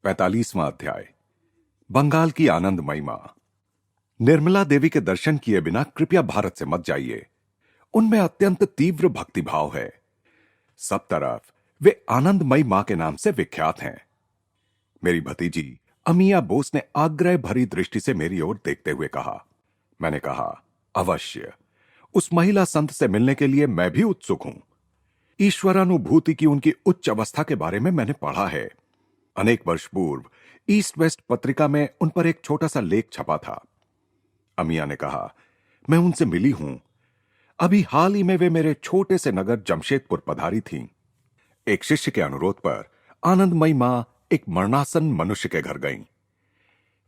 45वां अध्याय। बंगाल की आनंदमयी मां। निर्मला देवी के दर्शन किए बिना कृपया भारत से मत जाइए। उनमें अत्यंत तीव्र भक्तिभाव है। सब तरफ वे आनंदमयी मां के नाम से विख्यात हैं। मेरी भतीजी अमिया बोस ने आग्रह भरी दृष्टि से मेरी ओर देखते हुए कहा। मैंने कहा, अवश्य, उस महिला संत से मिलने के लिए मैं भी उत्सुक हूं। ईश्वरानुभूति की उनकी उच्च अवस्था के बारे में मैंने पढ़ा है। अनेक वर्ष पूर्व ईस्ट वेस्ट पत्रिका में उन पर एक छोटा सा लेख छपा था। अमिया ने कहा, मैं उनसे मिली हूं। अभी हाल ही में वे मेरे छोटे से नगर जमशेदपुर पधारी थीं। एक शिष्य के अनुरोध पर आनंदमयी मां एक मरणासन मनुष्य के घर गईं।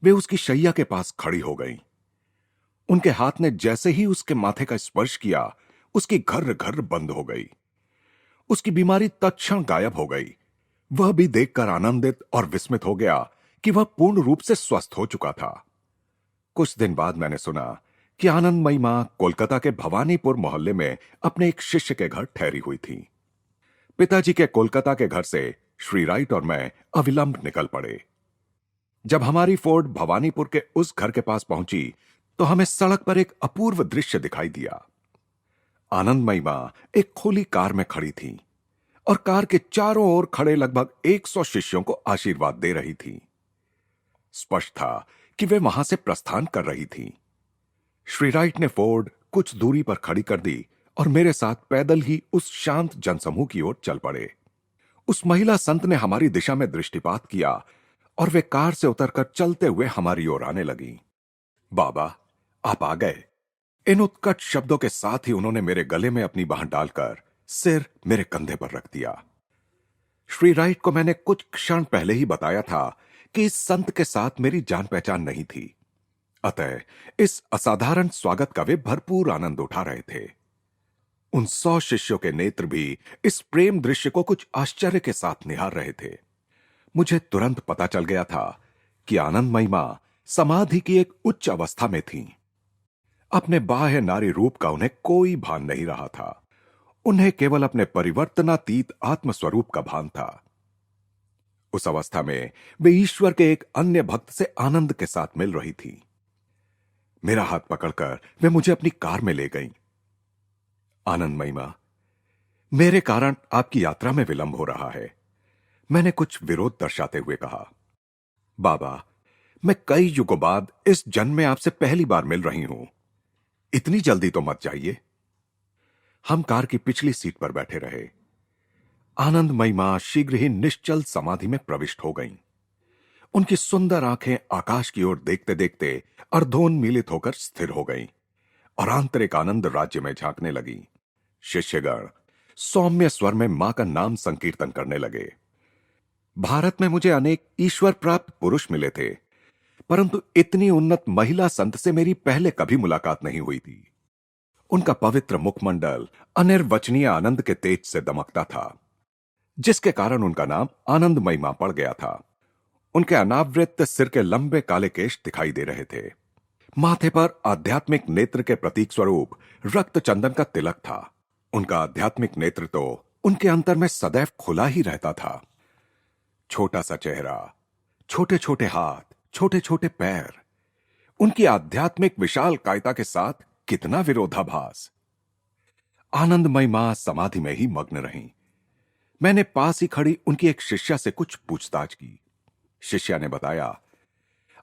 वे उसकी शैया के पास खड़ी हो गईं। उनके हाथ ने जैसे ही उसके माथे का स्पर्श किया, उसकी घर घर बंद हो गई। उसकी बीमारी तत्क्षण गायब हो गई। वह भी देखकर आनंदित और विस्मित हो गया कि वह पूर्ण रूप से स्वस्थ हो चुका था। कुछ दिन बाद मैंने सुना कि आनंदमयी मां कोलकाता के भवानीपुर मोहल्ले में अपने एक शिष्य के घर ठहरी हुई थी। पिताजी के कोलकाता के घर से श्री राइट और मैं अविलंब निकल पड़े। जब हमारी फोर्ड भवानीपुर के उस घर के पास पहुंची तो हमें सड़क पर एक अपूर्व दृश्य दिखाई दिया। आनंदमयी मां एक खुली कार में खड़ी थी और कार के चारों ओर खड़े लगभग 100 शिष्यों को आशीर्वाद दे रही थी। स्पष्ट था कि वे वहां से प्रस्थान कर रही थी। श्री राइट ने फोर्ड कुछ दूरी पर खड़ी कर दी और मेरे साथ पैदल ही उस शांत जनसमूह की ओर चल पड़े। उस महिला संत ने हमारी दिशा में दृष्टिपात किया और वे कार से उतरकर चलते हुए हमारी ओर आने लगी। बाबा, आप आ गए। इन उत्कट शब्दों के साथ ही उन्होंने मेरे गले में अपनी बांह डालकर सिर मेरे कंधे पर रख दिया। श्री राइट को मैंने कुछ क्षण पहले ही बताया था कि इस संत के साथ मेरी जान पहचान नहीं थी। अतः इस असाधारण स्वागत का वे भरपूर आनंद उठा रहे थे। उन 100 शिष्यों के नेत्र भी इस प्रेम दृश्य को कुछ आश्चर्य के साथ निहार रहे थे। मुझे तुरंत पता चल गया था कि आनंदमयी मां समाधि की एक उच्च अवस्था में थीं। अपने बाह्य नारी रूप का उन्हें कोई भान नहीं रहा था। उन्हें केवल अपने परिवर्तनातीत आत्मस्वरूप का भान था। उस अवस्था में वे ईश्वर के एक अन्य भक्त से आनंद के साथ मिल रही थी। मेरा हाथ पकड़कर वे मुझे अपनी कार में ले गईं। आनंदमयी मां, मेरे कारण आपकी यात्रा में विलंब हो रहा है, मैंने कुछ विरोध दर्शाते हुए कहा। बाबा, मैं कई युगों बाद इस जन्म में आपसे पहली बार मिल रही हूं। इतनी जल्दी तो मत जाइए। हम कार की पिछली सीट पर बैठे रहे। आनंदमयी मां शीघ्र ही निश्चल समाधि में प्रविष्ट हो गईं। उनकी सुंदर आंखें आकाश की ओर देखते देखते अर्धोन्मीलित होकर स्थिर हो गईं और आंतरिक आनंद राज्य में झांकने लगी। शिष्यगण सौम्य स्वर में मां का नाम संकीर्तन करने लगे। भारत में मुझे अनेक ईश्वर प्राप्त पुरुष मिले थे, परंतु इतनी उन्नत महिला संत से मेरी पहले कभी मुलाकात नहीं हुई थी। उनका पवित्र मुखमंडल अनिर्वचनीय आनंद के तेज से दमकता था, जिसके कारण उनका नाम आनंदमयी मां पड़ गया था। उनके अनावृत सिर के लंबे काले केश दिखाई दे रहे थे। माथे पर आध्यात्मिक नेत्र के प्रतीक स्वरूप रक्त चंदन का तिलक था। उनका आध्यात्मिक नेत्र तो उनके अंतर में सदैव खुला ही रहता था। छोटा सा चेहरा, छोटे छोटे हाथ, छोटे छोटे पैर, उनकी आध्यात्मिक विशाल कायता के साथ कितना विरोधाभास। आनंदमयी मां समाधि में ही मग्न रहीं। मैंने पास ही खड़ी उनकी एक शिष्या से कुछ पूछताछ की। शिष्या ने बताया,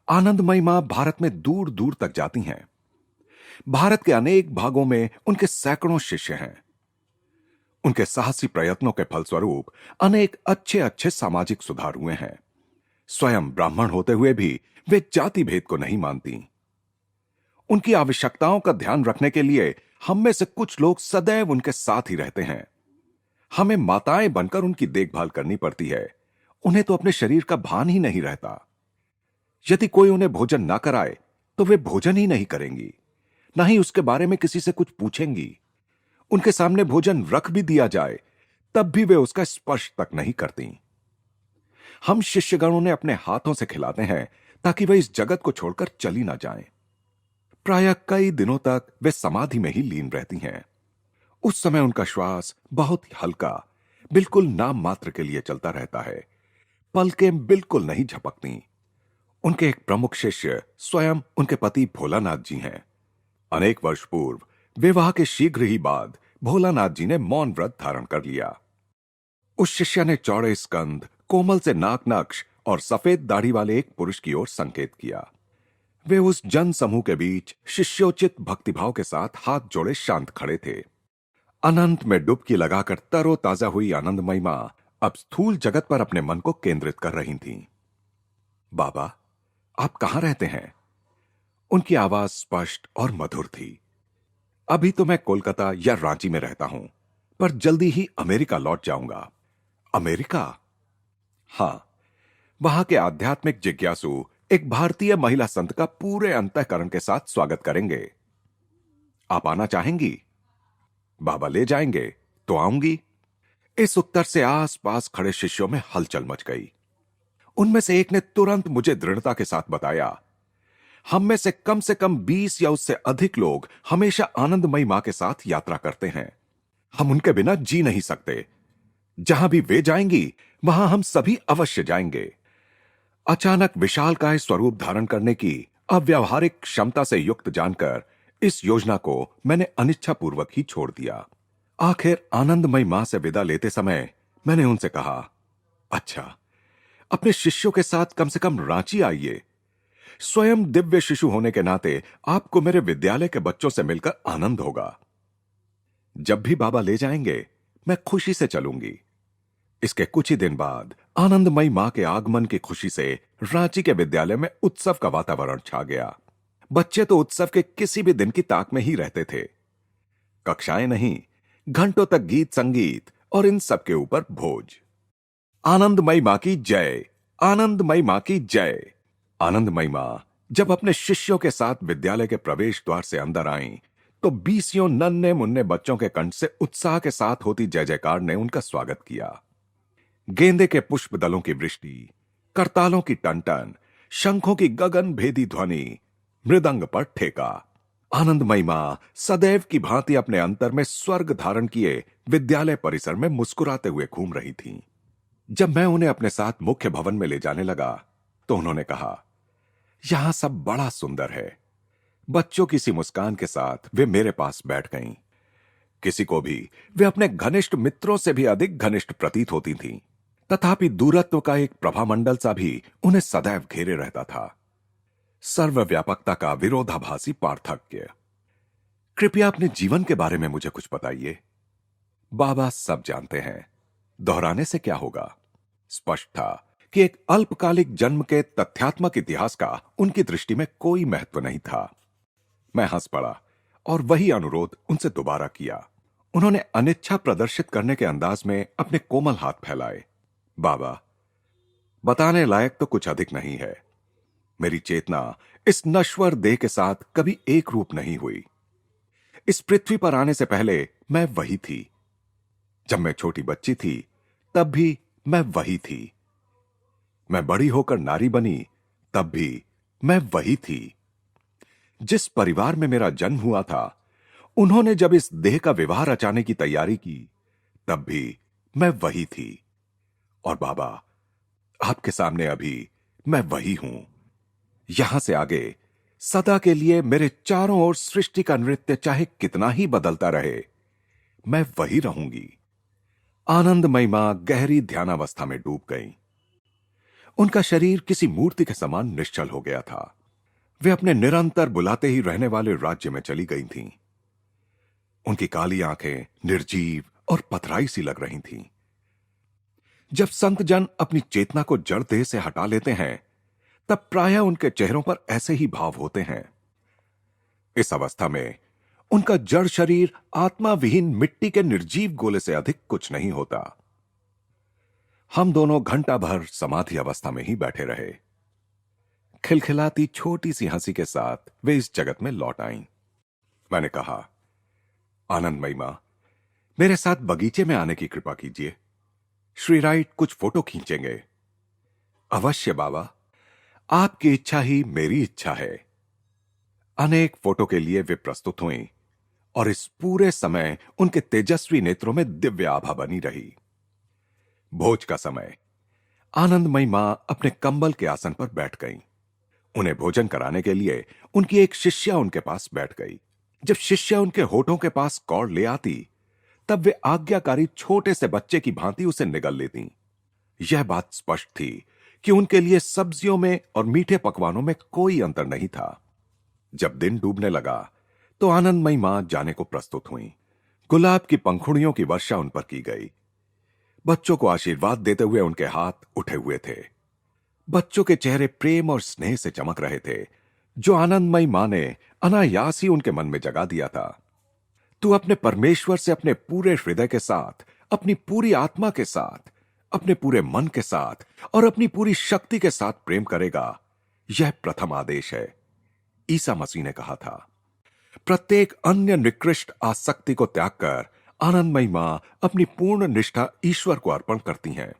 आनंदमयी मां भारत में दूर दूर तक जाती हैं। भारत के अनेक भागों में उनके सैकड़ों शिष्य हैं। उनके साहसी प्रयत्नों के फलस्वरूप अनेक अच्छे अच्छे सामाजिक सुधार हुए हैं। स्वयं ब्राह्मण होते हुए भी वे जाति भेद को नहीं मानती। उनकी आवश्यकताओं का ध्यान रखने के लिए हम में से कुछ लोग सदैव उनके साथ ही रहते हैं। हमें माताएं बनकर उनकी देखभाल करनी पड़ती है। उन्हें तो अपने शरीर का भान ही नहीं रहता। यदि कोई उन्हें भोजन ना कराए तो वे भोजन ही नहीं करेंगी, ना ही उसके बारे में किसी से कुछ पूछेंगी। उनके सामने भोजन रख भी दिया जाए तब भी वे उसका स्पर्श तक नहीं करती। हम शिष्यगण उन्हें अपने हाथों से खिलाते हैं ताकि वे इस जगत को छोड़कर चली ना जाएं। प्रायः कई दिनों तक वे समाधि में ही लीन रहती हैं। उस समय उनका श्वास बहुत ही हल्का, बिल्कुल नाम मात्र के लिए चलता रहता है, पलकें बिल्कुल नहीं झपकती। उनके एक प्रमुख शिष्य स्वयं उनके पति भोलानाथ जी हैं। अनेक वर्ष पूर्व विवाह के शीघ्र ही बाद भोलानाथ जी ने मौन व्रत धारण कर लिया। उस शिष्य ने चौड़े स्कंध, कोमल से नाक नक्श और सफेद दाढ़ी वाले एक पुरुष की ओर संकेत किया। वे उस जन समूह के बीच शिष्योचित भक्तिभाव के साथ हाथ जोड़े शांत खड़े थे। अनंत में डुबकी लगाकर तरोताजा हुई आनंदमयी मां अब स्थूल जगत पर अपने मन को केंद्रित कर रही थीं। बाबा, आप कहां रहते हैं? उनकी आवाज स्पष्ट और मधुर थी। अभी तो मैं कोलकाता या रांची में रहता हूं, पर जल्दी ही अमेरिका लौट जाऊंगा। अमेरिका? हां, वहां के आध्यात्मिक जिज्ञासु एक भारतीय महिला संत का पूरे अंतःकरण के साथ स्वागत करेंगे। आप आना चाहेंगी? बाबा ले जाएंगे तो आऊंगी। इस उत्तर से आसपास खड़े शिष्यों में हलचल मच गई। उनमें से एक ने तुरंत मुझे दृढ़ता के साथ बताया, हम में से कम 20 या उससे अधिक लोग हमेशा आनंदमयी मां के साथ यात्रा करते हैं। हम उनके बिना जी नहीं सकते। जहां भी वे जाएंगी वहां हम सभी अवश्य जाएंगे। अचानक विशालकाय स्वरूप धारण करने की अव्यावहारिक क्षमता से युक्त जानकर इस योजना को मैंने अनिच्छापूर्वक ही छोड़ दिया। आखिर आनंदमयी मां से विदा लेते समय मैंने उनसे कहा, अच्छा, अपने शिष्यों के साथ कम से कम रांची आइए। स्वयं दिव्य शिशु होने के नाते आपको मेरे विद्यालय के बच्चों से मिलकर आनंद होगा। जब भी बाबा ले जाएंगे मैं खुशी से चलूंगी। इसके कुछ ही दिन बाद आनंदमयी मां के आगमन की खुशी से रांची के विद्यालय में उत्सव का वातावरण छा गया। बच्चे तो उत्सव के किसी भी दिन की ताक में ही रहते थे। कक्षाएं नहीं, घंटों तक गीत संगीत और इन सब के ऊपर भोज। आनंदमयी मां की जय, आनंदमयी मां की जय। आनंदमयी मां जब अपने शिष्यों के साथ विद्यालय के प्रवेश द्वार से अंदर आईं, तो 20 नन्हे मुन्ने बच्चों के कंठ से उत्साह के साथ होती जय जयकार ने उनका स्वागत किया। गेंदे के पुष्प दलों की वृष्टि, करतालों की टनटन, शंखों की गगन भेदी ध्वनि, मृदंग पर ठेका। आनंदमयी मां सदैव की भांति अपने अंतर में स्वर्ग धारण किए विद्यालय परिसर में मुस्कुराते हुए घूम रही थीं। जब मैं उन्हें अपने साथ मुख्य भवन में ले जाने लगा तो उन्होंने कहा, यहां सब बड़ा सुंदर है। बच्चों की सी मुस्कान के साथ वे मेरे पास बैठ गईं। किसी को भी वे अपने घनिष्ठ मित्रों से भी अधिक घनिष्ठ प्रतीत होती थीं। तथापि दूरत्व का एक प्रभामंडल सा भी उन्हें सदैव घेरे रहता था। सर्वव्यापकता का विरोधाभासी पार्थक्य। कृपया अपने जीवन के बारे में मुझे कुछ बताइए। बाबा सब जानते हैं, दोहराने से क्या होगा। स्पष्ट था कि एक अल्पकालिक जन्म के तथ्यात्मक इतिहास का उनकी दृष्टि में कोई महत्व नहीं था। मैं हंस पड़ा और वही अनुरोध उनसे दोबारा किया। उन्होंने अनिच्छा प्रदर्शित करने के अंदाज में अपने कोमल हाथ फैलाए। बाबा, बताने लायक तो कुछ अधिक नहीं है। मेरी चेतना इस नश्वर देह के साथ कभी एक रूप नहीं हुई। इस पृथ्वी पर आने से पहले मैं वही थी। जब मैं छोटी बच्ची थी तब भी मैं वही थी। मैं बड़ी होकर नारी बनी तब भी मैं वही थी। जिस परिवार में मेरा जन्म हुआ था, उन्होंने जब इस देह का विवाह रचाने की तैयारी की तब भी मैं वही थी। और बाबा, आपके सामने अभी मैं वही हूं। यहां से आगे सदा के लिए मेरे चारों ओर सृष्टि का नृत्य चाहे कितना ही बदलता रहे, मैं वही रहूंगी। आनंदमयी मां गहरी ध्यानावस्था में डूब गईं। उनका शरीर किसी मूर्ति के समान निश्चल हो गया था। वे अपने निरंतर बुलाते ही रहने वाले राज्य में चली गई थीं। उनकी काली आंखें निर्जीव और पथराई सी लग रही थीं। जब संत जन अपनी चेतना को जड़ देह से हटा लेते हैं, तब प्रायः उनके चेहरों पर ऐसे ही भाव होते हैं। इस अवस्था में उनका जड़ शरीर आत्मा विहीन मिट्टी के निर्जीव गोले से अधिक कुछ नहीं होता। हम दोनों घंटा भर समाधि अवस्था में ही बैठे रहे। खिलखिलाती छोटी सी हंसी के साथ वे इस जगत में लौट आईं। मैंने कहा, आनंदमयी मां, मेरे साथ बगीचे में आने की कृपा कीजिए। श्री राइट कुछ फोटो खींचेंगे। अवश्य बाबा, आपकी इच्छा ही मेरी इच्छा है। अनेक फोटो के लिए वे प्रस्तुत हुईं और इस पूरे समय उनके तेजस्वी नेत्रों में दिव्य आभा बनी रही। भोज का समय। आनंदमयी मां अपने कंबल के आसन पर बैठ गईं। उन्हें भोजन कराने के लिए उनकी एक शिष्या उनके पास बैठ गई। जब शिष्या उनके होठों के पास कौड़ ले आती, तब वे आज्ञाकारी छोटे से बच्चे की भांति उसे निगल लेती। यह बात स्पष्ट थी कि उनके लिए सब्जियों में और मीठे पकवानों में कोई अंतर नहीं था। जब दिन डूबने लगा तो आनंदमयी मां जाने को प्रस्तुत हुई। गुलाब की पंखुड़ियों की वर्षा उन पर की गई। बच्चों को आशीर्वाद देते हुए उनके हाथ उठे हुए थे। बच्चों के चेहरे प्रेम और स्नेह से चमक रहे थे, जो आनंदमयी मां ने अनायास ही उनके मन में जगा दिया था। तू अपने परमेश्वर से अपने पूरे हृदय के साथ, अपनी पूरी आत्मा के साथ, अपने पूरे मन के साथ और अपनी पूरी शक्ति के साथ प्रेम करेगा, यह प्रथम आदेश है, ईसा मसीह ने कहा था। प्रत्येक अन्य निकृष्ट आसक्ति को त्याग कर आनंदमयी मां अपनी पूर्ण निष्ठा ईश्वर को अर्पण करती हैं।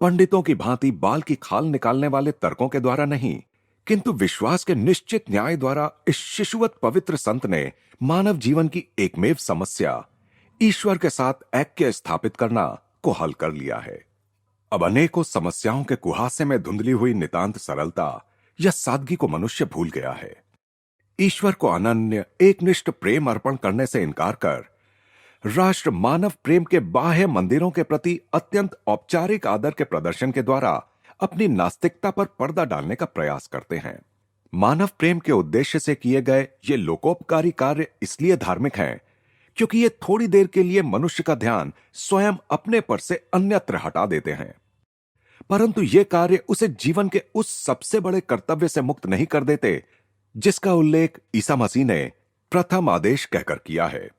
पंडितों की भांति बाल की खाल निकालने वाले तर्कों के द्वारा नहीं, किंतु विश्वास के निश्चित न्याय द्वारा इस शिशुवत पवित्र संत ने मानव जीवन की एकमेव समस्या, ईश्वर के साथ ऐक्य स्थापित करना, को हल कर लिया है। अब अनेकों समस्याओं के कुहासे में धुंधली हुई नितांत सरलता या सादगी को मनुष्य भूल गया है। ईश्वर को अनन्य एकनिष्ठ प्रेम अर्पण करने से इनकार कर राष्ट्र मानव प्रेम के बाह्य मंदिरों के प्रति अत्यंत औपचारिक आदर के प्रदर्शन के द्वारा अपनी नास्तिकता पर पर्दा डालने का प्रयास करते हैं। मानव प्रेम के उद्देश्य से किए गए ये लोकोपकारी कार्य इसलिए धार्मिक हैं क्योंकि ये थोड़ी देर के लिए मनुष्य का ध्यान स्वयं अपने पर से अन्यत्र हटा देते हैं, परंतु ये कार्य उसे जीवन के उस सबसे बड़े कर्तव्य से मुक्त नहीं कर देते जिसका उल्लेख ईसा मसीह ने प्रथम आदेश कहकर किया है।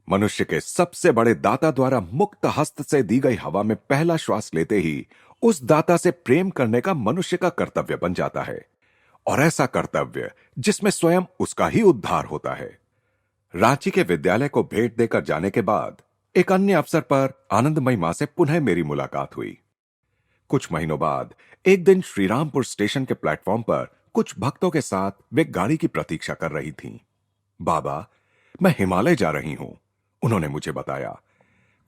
मनुष्य के सबसे बड़े दाता द्वारा मुक्त हस्त से दी गई हवा में पहला श्वास लेते ही उस दाता से प्रेम करने का मनुष्य का कर्तव्य बन जाता है, और ऐसा कर्तव्य जिसमें स्वयं उसका ही उद्धार होता है। रांची के विद्यालय को भेंट देकर जाने के बाद एक अन्य अवसर पर आनंदमयी मां से पुनः मेरी मुलाकात हुई। कुछ महीनों बाद एक दिन श्रीरामपुर स्टेशन के प्लेटफॉर्म पर कुछ भक्तों के साथ वे गाड़ी की प्रतीक्षा कर रही थीं। बाबा, मैं हिमालय जा रही हूं, उन्होंने मुझे बताया।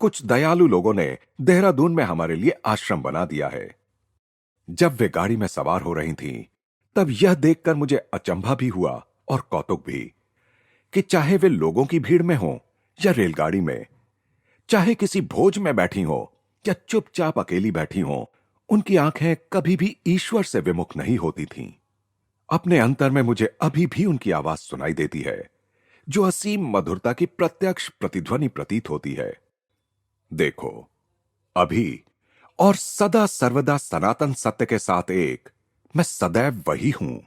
कुछ दयालु लोगों ने देहरादून में हमारे लिए आश्रम बना दिया है। जब वे गाड़ी में सवार हो रही थीं, तब यह देखकर मुझे अचंभा भी हुआ और कौतुक भी कि चाहे वे लोगों की भीड़ में हों या रेलगाड़ी में, चाहे किसी भोज में बैठी हो या चुपचाप अकेली बैठी हो, उनकी आंखें कभी भी ईश्वर से विमुख नहीं होती थीं। अपने अंतर में मुझे अभी भी उनकी आवाज सुनाई देती है, जो असीम मधुरता की प्रत्यक्ष प्रतिध्वनि प्रतीत होती है। देखो, अभी और सदा सर्वदा सनातन सत्य के साथ एक, मैं सदैव वही हूं।